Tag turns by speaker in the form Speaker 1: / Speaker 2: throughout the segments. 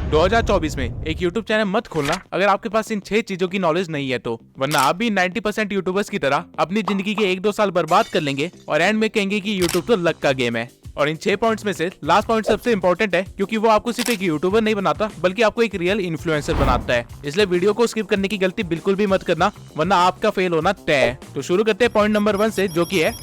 Speaker 1: 2024 में एक YouTube channel मत खोलना अगर आपके पास इन 6 चीजों की नॉलेज नहीं है तो, वरना आप भी 90% यूट्यूबर्स की तरह अपनी जिंदगी के 1-2 साल बर्बाद कर लेंगे और एंड में कहेंगे कि यूट्यूब तो लक का गेम है। और इन 6 पॉइंट्स में से लास्ट पॉइंट सबसे इंपॉर्टेंट है, क्योंकि वो आपको सिर्फ एक यूट्यूबर नहीं बनाता बल्कि आपको एक रियल इन्फ्लुएंसर बनाता है। इसलिए वीडियो को स्किप करने की गलती बिल्कुल भी मत करना, वरना आपका फेल होना तय है। तो शुरू करते हैं पॉइंट नंबर 1 से, जो कि है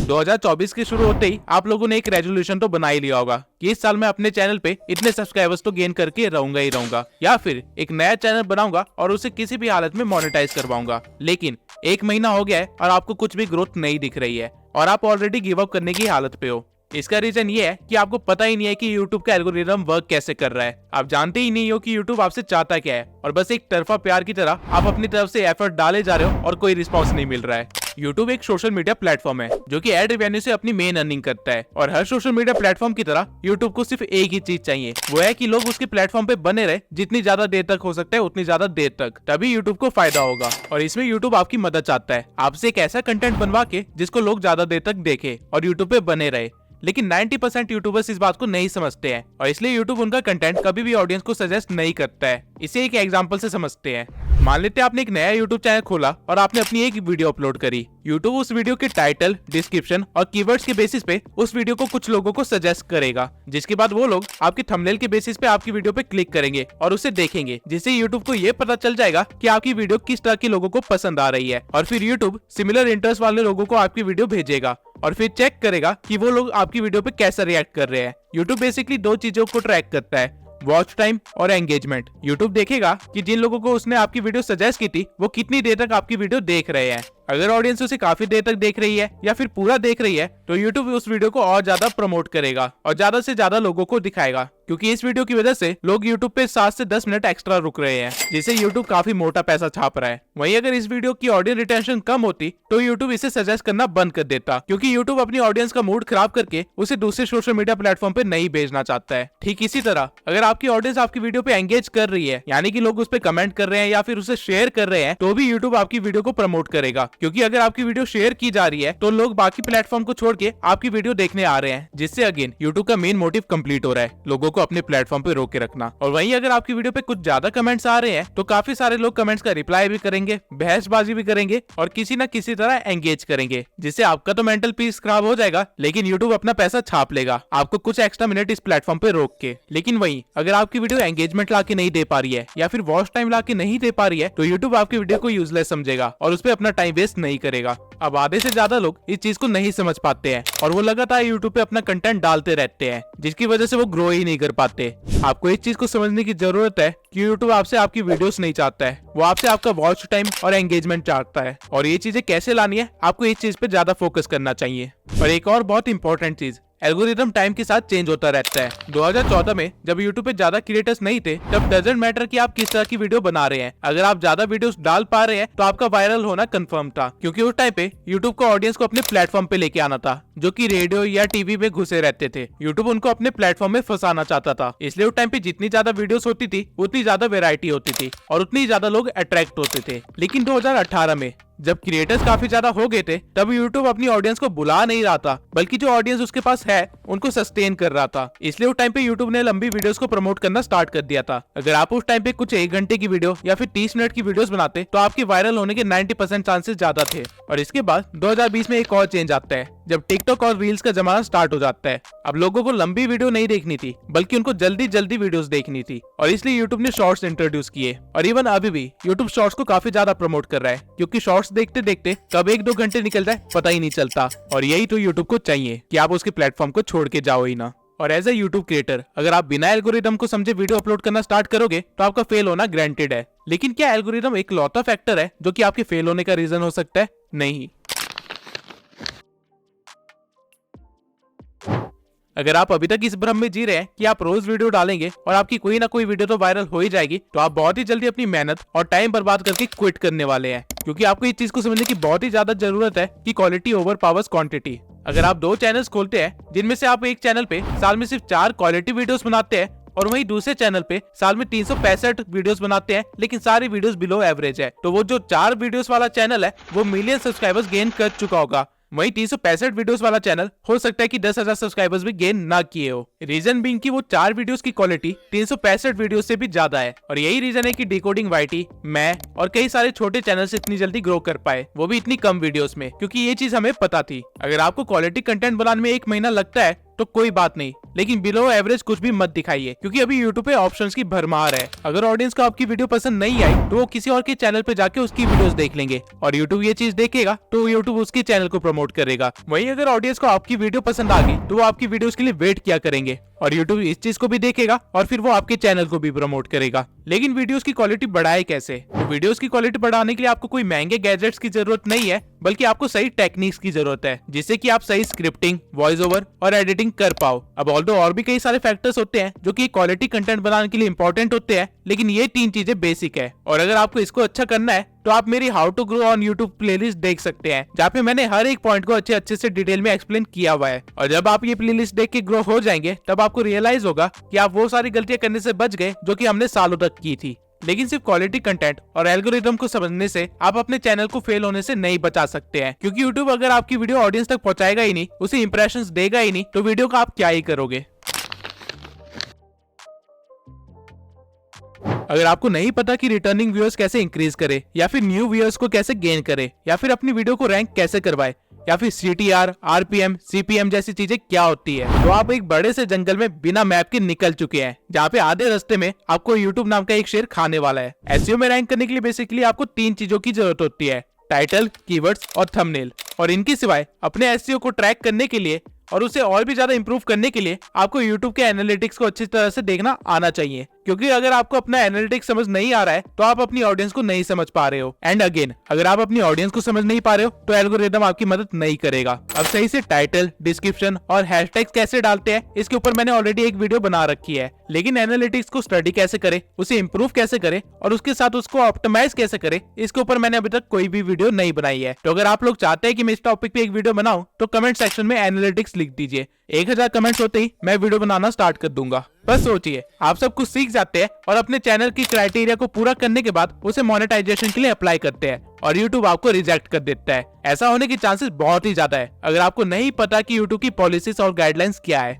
Speaker 1: 2024 के शुरू होते ही आप लोगों ने एक रेजोल्यूशन तो बना ही लिया होगा कि इस साल मैं अपने चैनल पे इतने सब्सक्राइबर्स तो गेन करके रहूंगा ही रहूंगा, या फिर एक नया चैनल बनाऊंगा और उसे किसी भी हालत में मोनेटाइज करवाऊंगा। लेकिन 1 महीना हो गया है और आपको कुछ भी ग्रोथ नहीं दिख रही है और आप ऑलरेडी गिव अप करने की हालत पे हो। इसका रीजन ये है कि आपको पता ही नहीं है कि YouTube का एल्गोरिदम वर्क कैसे कर रहा है। आप जानते ही नहीं हो कि YouTube आपसे चाहता क्या है और बस एक तरफा प्यार की तरह आप अपनी तरफ से एफर्ट डाले जा रहे हो और कोई रिस्पॉन्स नहीं मिल रहा है। YouTube एक सोशल मीडिया प्लेटफॉर्म है जो कि एड रेवेन्यू से अपनी मेन अर्निंग करता है, और हर सोशल मीडिया प्लेटफॉर्म की तरह YouTube को सिर्फ एक ही चीज चाहिए, वो है कि लोग उसके प्लेटफॉर्म पे बने रहे जितनी ज्यादा देर तक हो सकता है उतनी ज्यादा देर तक, तभी YouTube को फायदा होगा। और इसमें YouTube आपकी मदद चाहता है, आपसे एक ऐसा कंटेंट बनवा के जिसको लोग ज्यादा देर तक देखे और YouTube पे बने रहे। लेकिन 90% यूट्यूबर्स इस बात को नहीं समझते हैं और इसलिए यूट्यूब उनका कंटेंट कभी भी ऑडियंस को सजेस्ट नहीं करता है। इसे एक एग्जांपल से समझते हैं। मान लेते हैं आपने एक नया यूट्यूब चैनल खोला और आपने अपनी एक वीडियो अपलोड करी। यूट्यूब उस वीडियो के टाइटल, डिस्क्रिप्शन और कीवर्ड्स के बेसिस पे उस वीडियो को कुछ लोगों को सजेस्ट करेगा, जिसके बाद वो लोग आपके थंबनेल के बेसिस पे आपकी वीडियो पे क्लिक करेंगे और उसे देखेंगे, जिससे यूट्यूब को ये पता चल जाएगा कि आपकी वीडियो किस तरह के लोगों को पसंद आ रही है। और फिर यूट्यूब सिमिलर इंटरेस्ट वाले लोगों को आपकी वीडियो भेजेगा और फिर चेक करेगा कि वो लोग आपकी वीडियो पे कैसा रिएक्ट कर रहे हैं। यूट्यूब बेसिकली 2 चीजों को ट्रैक करता है, वॉच टाइम और एंगेजमेंट। यूट्यूब देखेगा कि जिन लोगों को उसने आपकी वीडियो सजेस्ट की थी वो कितनी देर तक आपकी वीडियो देख रहे हैं। अगर ऑडियंस उसे काफी देर तक देख रही है या फिर पूरा देख रही है तो यूट्यूब उस वीडियो को और ज्यादा प्रमोट करेगा और ज्यादा से ज्यादा लोगों को दिखाएगा, क्योंकि इस वीडियो की वजह से लोग यूट्यूब पे 7 से 10 मिनट एक्स्ट्रा रुक रहे हैं, जिससे यूट्यूब काफी मोटा पैसा छाप रहा है। वहीं अगर इस वीडियो की ऑडियंस रिटेंशन कम होती तो यूट्यूब इसे सजेस्ट करना बंद कर देता, क्योंकि यूट्यूब अपनी ऑडियंस का मूड खराब करके उसे दूसरे सोशल मीडिया प्लेटफॉर्म पे नहीं भेजना चाहता है। ठीक इसी तरह अगर आपकी ऑडियंस आपकी वीडियो पे एंगेज कर रही है, यानी कि लोग उस पे कमेंट कर रहे हैं या फिर उसे शेयर कर रहे हैं, तो भी यूट्यूब आपकी वीडियो को प्रमोट करेगा, क्योंकि अगर आपकी वीडियो शेयर की जा रही है तो लोग बाकी प्लेटफॉर्म को छोड़ के आपकी वीडियो देखने आ रहे हैं, जिससे अगेन यूट्यूब का मेन मोटिव कंप्लीट हो रहा है, लोगों को अपने प्लेटफॉर्म पे रोक के रखना। और वहीं अगर आपकी वीडियो पे कुछ ज्यादा कमेंट्स आ रहे हैं तो काफी सारे लोग कमेंट्स का रिप्लाई भी करेंगे, बहसबाजी भी करेंगे और किसी न किसी तरह एंगेज करेंगे, जिससे आपका तो मेंटल पीस खराब हो जाएगा, लेकिन यूट्यूब अपना पैसा छाप लेगा आपको कुछ एक्स्ट्रा मिनट इस प्लेटफॉर्म पे रोक के। लेकिन वहीं अगर आपकी वीडियो एंगेजमेंट ला के नहीं दे पा रही है या फिर वॉच टाइम ला के नहीं दे पा रही है तो यूट्यूब आपकी वीडियो को यूजलेस समझेगा और उस पर अपना टाइम वेस्ट नहीं करेगा। अब आधे से ज्यादा लोग इस चीज को नहीं समझ पाते हैं और वो लगातार यूट्यूब पे अपना कंटेंट डालते रहते हैं, जिसकी वजह से वो ग्रो ही नहीं कर पाते। आपको इस चीज को समझने की जरूरत है कि यूट्यूब आपसे आपकी वीडियोस नहीं चाहता है, वो आपसे आपका वॉच टाइम और एंगेजमेंट चाहता है। और ये चीजें कैसे लानी है, आपको इस चीज पे ज्यादा फोकस करना चाहिए। और एक और बहुत इंपॉर्टेंट चीज, एल्गोरिदम टाइम के साथ चेंज होता रहता है। 2014 में जब यूट्यूब पे ज्यादा क्रिएटर्स नहीं थे तब डजंट मैटर कि आप किस तरह की वीडियो बना रहे हैं, अगर आप ज्यादा वीडियोस डाल पा रहे हैं तो आपका वायरल होना कंफर्म था, क्योंकि उस टाइम पे यूट्यूब को ऑडियंस को अपने प्लेटफॉर्म पे लेके आना था, जो कि रेडियो या टीवी में घुसे रहते थे। यूट्यूब उनको अपने प्लेटफॉर्म में फंसाना चाहता था, इसलिए उस टाइम पे जितनी ज्यादा वीडियोस होती थी उतनी ज्यादा वेरायटी होती थी और उतनी ज्यादा लोग अट्रैक्ट होते थे। लेकिन 2018 में जब क्रिएटर्स काफी ज्यादा हो गए थे तब यूट्यूब अपनी ऑडियंस को बुला नहीं रहा था, बल्कि जो ऑडियंस उसके पास है उनको सस्टेन कर रहा था। इसलिए उस टाइम पे यूट्यूब ने लंबी वीडियोस को प्रमोट करना स्टार्ट कर दिया था। अगर आप उस टाइम पे कुछ 1 घंटे की वीडियो या फिर 30 मिनट की वीडियोस बनाते तो आपके वायरल होने के 90% चांसेस ज्यादा थे। और इसके बाद 2020 में एक और चेंज आता है जब टिकटॉक और रील्स का जमाना स्टार्ट हो जाता है। अब लोगों को लंबी वीडियो नहीं देखनी थी, बल्कि उनको जल्दी जल्दी वीडियोस देखनी थी, और इसलिए यूट्यूब ने शॉर्ट्स इंट्रोड्यूस किए। और इवन अभी भी यूट्यूब शॉर्ट्स को काफी ज्यादा प्रमोट कर रहा है, क्योंकि शॉर्ट्स देखते देखते कब 1-2 घंटे निकल जाए पता ही नहीं चलता। और यही तो यूट्यूब को चाहिए कि आप उसके प्लेटफॉर्म को छोड़ के जाओ ही ना। और एज ए यूट्यूब क्रिएटर अगर आप बिना एल्गोरिदम को समझे वीडियो अपलोड करना स्टार्ट करोगे तो आपका फेल होना ग्रांटेड है। लेकिन क्या एल्गोरिदम एक लौता फैक्टर है जो कि आपके फेल होने का रीजन हो सकता है? नहीं। अगर आप अभी तक इस भ्रम में जी रहे हैं कि आप रोज वीडियो डालेंगे और आपकी कोई ना कोई वीडियो तो वायरल हो ही जाएगी, तो आप बहुत ही जल्दी अपनी मेहनत और टाइम बर्बाद करके क्विट करने वाले हैं, क्योंकि आपको इस चीज को समझने की बहुत ही ज्यादा जरूरत है कि क्वालिटी ओवर पावर्स क्वांटिटी। अगर आप 2 चैनल्स खोलते हैं जिनमें से आप एक चैनल पे साल में सिर्फ 4 क्वालिटी वीडियोस बनाते हैं और वहीं दूसरे चैनल पे साल में 365 वीडियोस बनाते हैं लेकिन सारी वीडियोस बिलो एवरेज है, तो वो जो 4 वीडियोस वाला चैनल है वो मिलियन सब्सक्राइबर्स गेन कर चुका होगा, वहीं 365 वीडियोस वाला चैनल हो सकता है कि 10,000 सब्सक्राइबर्स भी गेन ना किए हो। रीजन बीइंग कि वो 4 वीडियोस की क्वालिटी 365 वीडियोस से भी ज्यादा है, और यही रीजन है कि डिकोडिंग वाईटी, मैं और कई सारे छोटे चैनल्स इतनी जल्दी ग्रो कर पाए, वो भी इतनी कम वीडियोस में, क्योंकि ये चीज हमें पता थी। अगर आपको क्वालिटी कंटेंट बनाने में 1 महीना लगता है तो कोई बात नहीं, लेकिन बिलो एवरेज कुछ भी मत दिखाइए, क्योंकि अभी यूट्यूब पे ऑप्शंस की भरमार है। अगर ऑडियंस को आपकी वीडियो पसंद नहीं आई तो वो किसी और के चैनल पे जाके उसकी वीडियोस देख लेंगे, और यूट्यूब ये चीज देखेगा तो यूट्यूब उसके चैनल को प्रमोट करेगा। वहीं अगर ऑडियंस को आपकी वीडियो पसंद आ गई तो वो आपकी वीडियोस के लिए वेट किया करेंगे, और यूट्यूब इस चीज को भी देखेगा और फिर वो आपके चैनल को भी प्रमोट करेगा। लेकिन वीडियोस की क्वालिटी बढ़ाए कैसे? तो वीडियोस की क्वालिटी बढ़ाने के लिए आपको कोई महंगे गैजेट्स की जरूरत नहीं है, बल्कि आपको सही टेक्निक्स की जरूरत है, जिससे कि आप सही स्क्रिप्टिंग, वॉइस ओवर और एडिटिंग कर पाओ। अब ऑल्दो और भी कई सारे फैक्टर्स होते हैं जो कि क्वालिटी कंटेंट बनाने के लिए इंपॉर्टेंट होते हैं, लेकिन ये 3 चीजें बेसिक है। और अगर आपको इसको अच्छा करना है तो आप मेरी how to grow on YouTube playlist देख सकते हैं, जहाँ पे मैंने हर एक पॉइंट को अच्छे से डिटेल में एक्सप्लेन किया हुआ है। और जब आप ये प्लेलिस्ट देख के ग्रो हो जाएंगे तब आपको रियलाइज होगा कि आप वो सारी गलतियां करने से बच गए जो कि हमने सालों तक की थी। लेकिन सिर्फ क्वालिटी कंटेंट और एल्गोरिदम को समझने से आप अपने चैनल को फेल होने से नहीं बचा सकते हैं, क्योंकि यूट्यूब अगर आपकी वीडियो ऑडियंस तक पहुंचाएगा ही नहीं, उसे इंप्रेशंस देगा ही नहीं, तो वीडियो का आप क्या ही करोगे। अगर आपको नहीं पता कि रिटर्निंग व्यूअर्स कैसे इंक्रीज करे, या फिर न्यू व्यूअर्स को कैसे गेन करे, या फिर अपनी वीडियो को रैंक कैसे करवाए, या फिर CTR, RPM, CPM जैसी चीजें क्या होती है, तो आप एक बड़े से जंगल में बिना मैप के निकल चुके हैं, जहाँ पे आधे रास्ते में आपको YouTube नाम का एक शेर खाने वाला है। SEO में रैंक करने के लिए बेसिकली आपको 3 चीजों की जरूरत होती है: टाइटल, कीवर्ड्स और थंबनेल। और इनके सिवाय अपने SEO को ट्रैक करने के लिए और उसे और भी ज्यादा इंप्रूव करने के लिए आपको YouTube के एनालिटिक्स को अच्छी तरह से देखना आना चाहिए, क्योंकि अगर आपको अपना एनालिटिक्स समझ नहीं आ रहा है तो आप अपनी ऑडियंस को नहीं समझ पा रहे हो। एंड अगेन, अगर आप अपनी ऑडियंस को समझ नहीं पा रहे हो तो एल्गोरिदम आपकी मदद नहीं करेगा। अब सही से टाइटल, डिस्क्रिप्शन और हैशटैग्स कैसे डालते हैं, इसके ऊपर मैंने ऑलरेडी एक वीडियो बना रखी है। लेकिन एनालिटिक्स को स्टडी कैसे करे, उसे इंप्रूव कैसे करे और उसके साथ उसको ऑप्टिमाइज कैसे करे, इसके ऊपर मैंने अभी तक कोई भी वीडियो नहीं बनाई है। तो अगर आप लोग चाहते हैं कि मैं इस टॉपिक पे एक वीडियो बनाऊं तो कमेंट सेक्शन में एनालिटिक्स लिख दीजिए। 1000 कमेंट्स होते ही मैं वीडियो बनाना स्टार्ट कर दूंगा। बस सोचिए, आप सब कुछ सीख जाते हैं और अपने चैनल की क्राइटेरिया को पूरा करने के बाद उसे मोनेटाइजेशन के लिए अप्लाई करते हैं, और YouTube आपको रिजेक्ट कर देता है। ऐसा होने के चांसेस बहुत ही ज्यादा है अगर आपको नहीं पता कि YouTube की पॉलिसीज और गाइडलाइंस क्या है।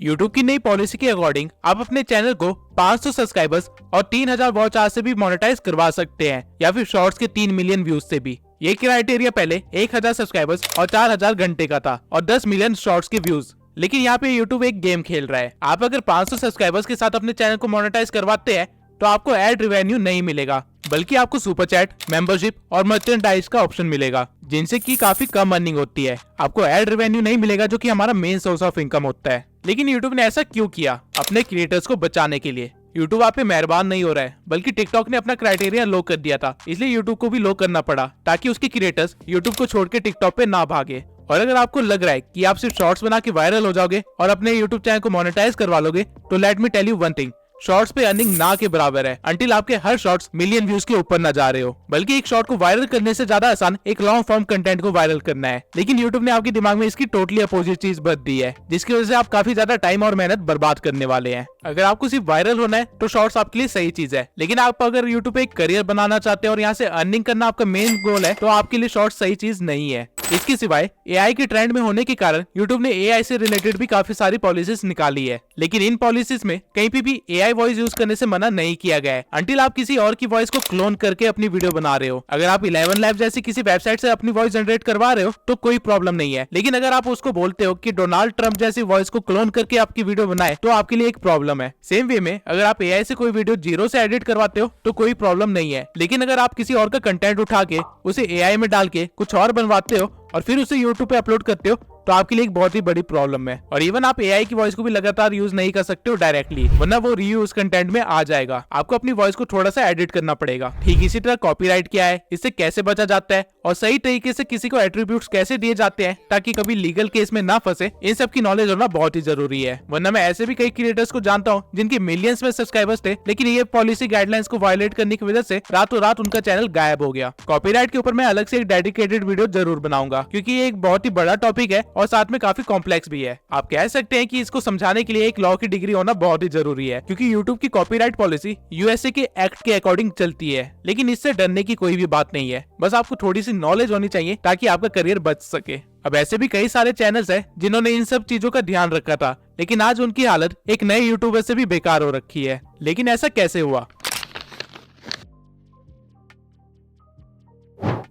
Speaker 1: YouTube की नई पॉलिसी के अकॉर्डिंग आप अपने चैनल को 500 सब्सक्राइबर्स और 3000 वॉच आवर से भी मोनेटाइज करवा सकते हैं, या फिर शॉर्ट्स के 3 मिलियन व्यूज से भी। ये क्राइटेरिया पहले 1000 सब्सक्राइबर्स और 4000 घंटे का था, और 10 मिलियन शॉर्ट्स के व्यूज। लेकिन यहाँ पे YouTube एक गेम खेल रहा है। आप अगर 500 सब्सक्राइबर्स के साथ अपने चैनल को मोनेटाइज करवाते हैं तो आपको एड रेवेन्यू नहीं मिलेगा, बल्कि आपको सुपर चैट, मेंबरशिप और मर्चेंडाइज का ऑप्शन मिलेगा, जिनसे की काफी कम अर्निंग होती है। आपको एड रेवेन्यू नहीं मिलेगा, जो कि हमारा मेन सोर्स ऑफ इनकम होता है। लेकिन YouTube ने ऐसा क्यों किया? अपने क्रिएटर्स को बचाने के लिए। YouTube आप पे मेहरबान नहीं हो रहा है, बल्कि टिकटॉक ने अपना क्राइटेरिया लो कर दिया था, इसलिए YouTube को भी लो करना पड़ा, ताकि उसके क्रिएटर्स YouTube को छोड़ के टिकटॉक पे ना भागे। और अगर आपको लग रहा है कि आप सिर्फ शॉर्ट्स बना के वायरल हो जाओगे और अपने YouTube चैनल को मोनेटाइज करवा लोगे, तो let me tell you one thing, shorts पे अर्निंग ना के बराबर है, अंटिल आपके हर शॉर्ट्स मिलियन व्यूज के ऊपर ना जा रहे हो। बल्कि एक शॉर्ट को वायरल करने से ज्यादा आसान एक लॉन्ग फॉर्म कंटेंट को वायरल करना है। लेकिन YouTube ने आपके दिमाग में इसकी टोटली अपोजिट चीज बद दी है, जिसकी वजह से आप काफी ज्यादा टाइम और मेहनत बर्बाद करने वाले हैं। अगर आपको सिर्फ वायरल होना है तो शॉर्ट्स आपके लिए सही चीज है, लेकिन आप अगर YouTube पे एक करियर बनाना चाहते हैं और यहाँ से अर्निंग करना आपका मेन गोल है, तो आपके लिए शॉर्ट्स सही चीज नहीं है। इसके सिवाय AI के ट्रेंड में होने के कारण YouTube ने AI से रिलेटेड भी काफी सारी पॉलिसीज निकाली है, लेकिन इन पॉलिसीज में कहीं पे भी AI वॉइस यूज करने से मना नहीं किया गया है, अंटिल आप किसी और की वॉइस को क्लोन करके अपनी वीडियो बना रहे हो। अगर आप 11 लैब जैसी किसी वेबसाइट से अपनी वॉइस जनरेट करवा रहे हो तो कोई प्रॉब्लम नहीं है, लेकिन अगर आप उसको बोलते हो कि डोनाल्ड ट्रंप जैसी वॉइस को क्लोन करके आपकी वीडियो बनाए, तो आपके लिए एक प्रॉब्लम है। सेम वे में अगर आप AI से कोई वीडियो 0 से एडिट करवाते हो तो कोई प्रॉब्लम नहीं है, लेकिन अगर आप किसी और का कंटेंट उठा के उसे AI में डाल के कुछ और बनवाते हो और फिर उसे YouTube पे अपलोड करते हो, तो आपके लिए एक बहुत ही बड़ी प्रॉब्लम है। और इवन आप AI की वॉइस को भी लगातार यूज नहीं कर सकते हो डायरेक्टली, वरना वो रीयूज कंटेंट में आ जाएगा। आपको अपनी वॉइस को थोड़ा सा एडिट करना पड़ेगा। ठीक इसी तरह कॉपीराइट क्या है, इससे कैसे बचा जाता है और सही तरीके से किसी को एट्रीब्यूट्स कैसे दिए जाते हैं ताकि कभी लीगल केस में ना फंसे, इन सब की नॉलेज होना बहुत ही जरूरी है। वरना मैं ऐसे भी कई क्रिएटर्स को जानता हूँ जिनके मिलियंस में सब्सक्राइबर्स थे, लेकिन ये पॉलिसी गाइडलाइंस को वायलेट करने की वजह से रातों रात उनका चैनल गायब हो गया। कॉपीराइट के ऊपर मैं अलग से एक डेडिकेटेड वीडियो जरूर बनाऊंगा, क्योंकि ये एक बहुत ही बड़ा टॉपिक है और साथ में काफी कॉम्प्लेक्स भी है। आप कह सकते हैं कि इसको समझाने के लिए एक लॉ की डिग्री होना बहुत ही जरूरी है, क्योंकि यूट्यूब की कॉपीराइट पॉलिसी यूएसए के एक्ट के अकॉर्डिंग चलती है। लेकिन इससे डरने की कोई भी बात नहीं है, बस आपको थोड़ी सी नॉलेज होनी चाहिए ताकि आपका करियर बच सके। अब ऐसे भी कई सारे चैनल्स हैं जिन्होंने इन सब चीजों का ध्यान रखा था, लेकिन आज उनकी हालत एक नए यूट्यूबर से भी बेकार हो रखी है। लेकिन ऐसा कैसे हुआ?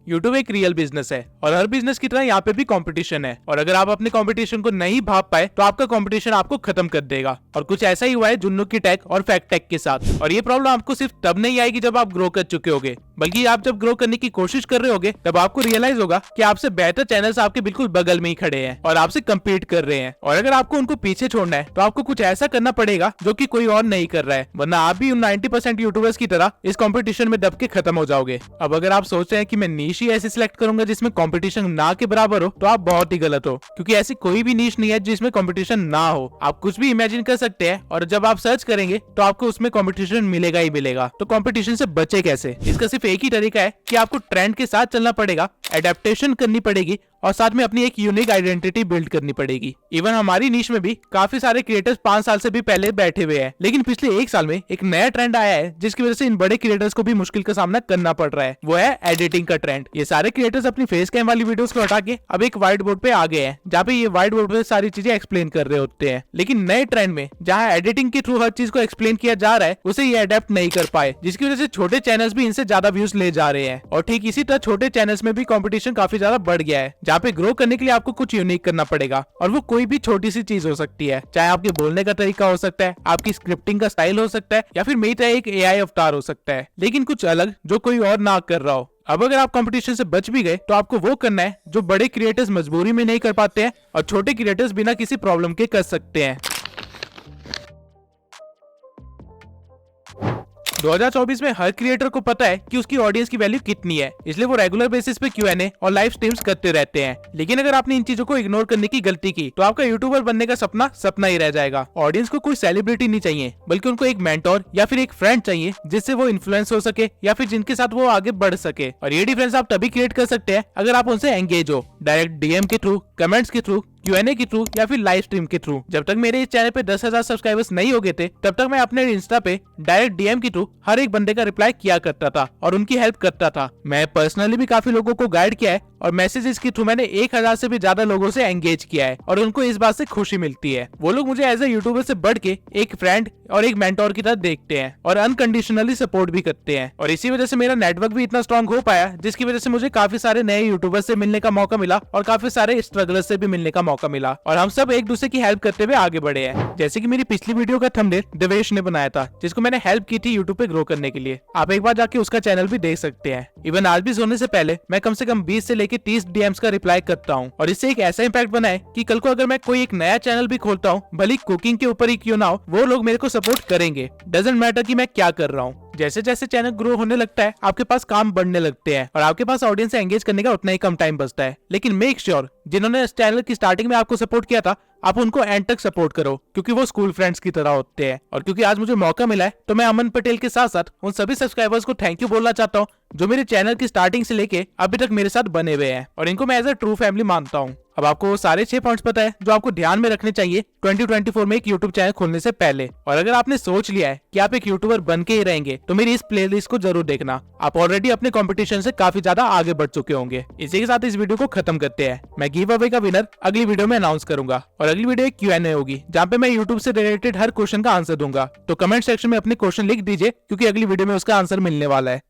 Speaker 1: यूट्यूब एक रियल बिजनेस है और हर बिजनेस की तरह यहाँ पे भी कंपटीशन है, और अगर आप अपने कंपटीशन को नहीं भाप पाए तो आपका कंपटीशन आपको खत्म कर देगा। और कुछ ऐसा ही हुआ है जुन्नू की टेक और फैक्ट टेक के साथ। और ये प्रॉब्लम आपको सिर्फ तब नहीं आएगी जब आप ग्रो कर चुके होगे, बल्कि आप जब ग्रो करने की कोशिश कर रहे होगे तब आपको रियलाइज होगा कि आपसे बेहतर चैनल्स आपके बिल्कुल बगल में ही खड़े हैं और आपसे कम्पीट कर रहे हैं। और अगर आपको उनको पीछे छोड़ना है तो आपको कुछ ऐसा करना पड़ेगा जो कि कोई और नहीं कर रहा है, वरना आप भी उन 90% यूट्यूबर्स की तरह इस कंपटीशन में दब के खत्म हो जाओगे। अब अगर आप सोच रहे हैं कि मैं नीश ही ऐसे सिलेक्ट करूंगा जिसमें कंपटीशन ना के बराबर हो, तो आप बहुत ही गलत हो, क्योंकि ऐसी कोई भी नीश नहीं है जिसमें कंपटीशन ना हो। आप कुछ भी इमेजिन कर सकते हैं और जब आप सर्च करेंगे तो आपको उसमें कंपटीशन मिलेगा ही मिलेगा। तो कंपटीशन से बचे कैसे? इसका सिर्फ एक ही तरीका है कि आपको ट्रेंड के साथ चलना पड़ेगा, एडेप्टेशन करनी पड़ेगी और साथ में अपनी एक यूनिक आइडेंटिटी बिल्ड करनी पड़ेगी। इवन हमारी नीश में भी काफी सारे क्रिएटर्स 5 साल से भी पहले बैठे हुए हैं, लेकिन पिछले 1 साल में एक नया ट्रेंड आया है जिसकी वजह से इन बड़े क्रिएटर्स को भी मुश्किल का सामना करना पड़ रहा है। वो है एडिटिंग का ट्रेंड। ये सारे क्रिएटर्स अपनी फेस कैम वाली वीडियोस को हटा के अब एक व्हाइट बोर्ड पे आ गए हैं, जहाँ पे ये व्हाइट बोर्ड पे सारी चीजें एक्सप्लेन कर रहे होते हैं। लेकिन नए ट्रेंड में जहाँ एडिटिंग के थ्रू हर चीज को एक्सप्लेन किया जा रहा है, उसे ये अडेप्ट नहीं कर पाए, जिसकी वजह से छोटे चैनल्स भी इनसे ज्यादा व्यूज ले जा रहे हैं। और ठीक इसी तरह छोटे चैनल्स में भी कॉम्पिटिशन काफी ज्यादा बढ़ गया है, जहाँ पे ग्रो करने के लिए आपको कुछ यूनिक करना पड़ेगा। और वो कोई भी छोटी सी चीज हो सकती है, चाहे आपके बोलने का तरीका हो सकता है, आपकी स्क्रिप्टिंग का स्टाइल हो सकता है, या फिर मेरी तरह एक एआई अवतार हो सकता है, लेकिन कुछ अलग जो कोई और ना कर रहा हो। अब अगर आप कंपटीशन से बच भी गए तो आपको वो करना है जो बड़े क्रिएटर्स मजबूरी में नहीं कर पाते हैं और छोटे क्रिएटर्स बिना किसी प्रॉब्लम के कर सकते हैं। 2024 में हर क्रिएटर को पता है कि उसकी ऑडियंस की वैल्यू कितनी है, इसलिए वो रेगुलर बेसिस पे Q&A और लाइव स्ट्रीम्स करते रहते हैं। लेकिन अगर आपने इन चीजों को इग्नोर करने की गलती की तो आपका यूट्यूबर बनने का सपना सपना ही रह जाएगा। ऑडियंस को कोई सेलिब्रिटी नहीं चाहिए, बल्कि उनको एक मेंटोर या फिर एक फ्रेंड चाहिए जिससे वो इन्फ्लुएंस हो सके या फिर जिनके साथ वो आगे बढ़ सके। और ये डिफरेंस आप तभी क्रिएट कर सकते हैं अगर आप उनसे एंगेज हो, डायरेक्ट डीएम के थ्रू, कमेंट्स के थ्रू, Q&A के थ्रू या फिर लाइव स्ट्रीम के थ्रू। जब तक मेरे इस चैनल पे 10,000 सब्सक्राइबर्स नहीं हो गए थे, तब तक मैं अपने इंस्टा पे डायरेक्ट डीएम के थ्रू हर एक बंदे का रिप्लाई किया करता था और उनकी हेल्प करता था। मैं पर्सनली भी काफी लोगों को गाइड किया है और मैसेजेस के थ्रू मैंने 1000 से भी ज्यादा लोगों से एंगेज किया है और उनको इस बात से खुशी मिलती है। वो लोग मुझे एज ए यूट्यूबर से बढ़ के एक फ्रेंड और एक मेंटोर की तरह देखते हैं और अनकंडीशनली सपोर्ट भी करते हैं। और इसी वजह से मेरा नेटवर्क भी इतना स्ट्रांग हो पाया, जिसकी वजह से मुझे काफी सारे नए यूट्यूबर्स से मिलने का मौका मिला और काफी सारे स्ट्रगलर्स से भी मिलने का मौका मिला और हम सब एक दूसरे की हेल्प करते हुए आगे बढ़े हैं। जैसे कि मेरी पिछली वीडियो का थंबनेल देवेश ने बनाया था, जिसको मैंने हेल्प की थी यूट्यूब पे ग्रो करने के लिए। आप एक बार जाके उसका चैनल भी देख सकते हैं। इवन आज भी सोने से पहले मैं कम से कम 20 से लेके 30 डीएम्स का रिप्लाई करता हूँ और इससे एक ऐसा इम्पैक्ट बना है कि कल को अगर मैं कोई एक नया चैनल भी खोलता हूँ, भले कुकिंग के ऊपर ही क्यों ना हो, वो लोग मेरे को सपोर्ट करेंगे। डजंट मैटर कि मैं क्या कर रहा हूँ। जैसे जैसे चैनल ग्रो होने लगता है, आपके पास काम बढ़ने लगते हैं और आपके पास ऑडियंस से एंगेज करने का उतना ही कम टाइम बचता है। लेकिन मेक श्योर जिन्होंने इस चैनल की स्टार्टिंग में आपको सपोर्ट किया था, आप उनको एंड तक सपोर्ट करो, क्योंकि वो स्कूल फ्रेंड्स की तरह होते हैं। और क्योंकि आज मुझे मौका मिला है, तो मैं अमन पटेल के साथ साथ उन सभी सब्सक्राइबर्स को थैंक यू बोलना चाहता हूँ जो मेरे चैनल की स्टार्टिंग से लेके अभी तक मेरे साथ बने हुए हैं और इनको मैं एज ए ट्रू फैमिली मानता हूँ। अब आपको वो सारे 6 पॉइंट्स पता है जो आपको ध्यान में रखने चाहिए 2024 में एक यूट्यूब चैनल खोलने से पहले। और अगर आपने सोच लिया है कि आप एक यूट्यूबर बन के ही रहेंगे, तो मेरी इस प्लेलिस्ट को जरूर देखना। आप ऑलरेडी अपने कंपटीशन से काफी ज्यादा आगे बढ़ चुके होंगे। इसी के साथ इस वीडियो को खत्म करते हैं। मैं गिव अवे का विनर अगली वीडियो में अनाउंस करूंगा और अगली वीडियो एक Q&A होगी, जहाँ पे मैं यूट्यूब से रिलेटेड हर क्वेश्चन का आंसर दूंगा। तो कमेंट सेक्शन में अपने क्वेश्चन लिख दीजिए, क्योंकि अगली वीडियो में उसका आंसर मिलने वाला है।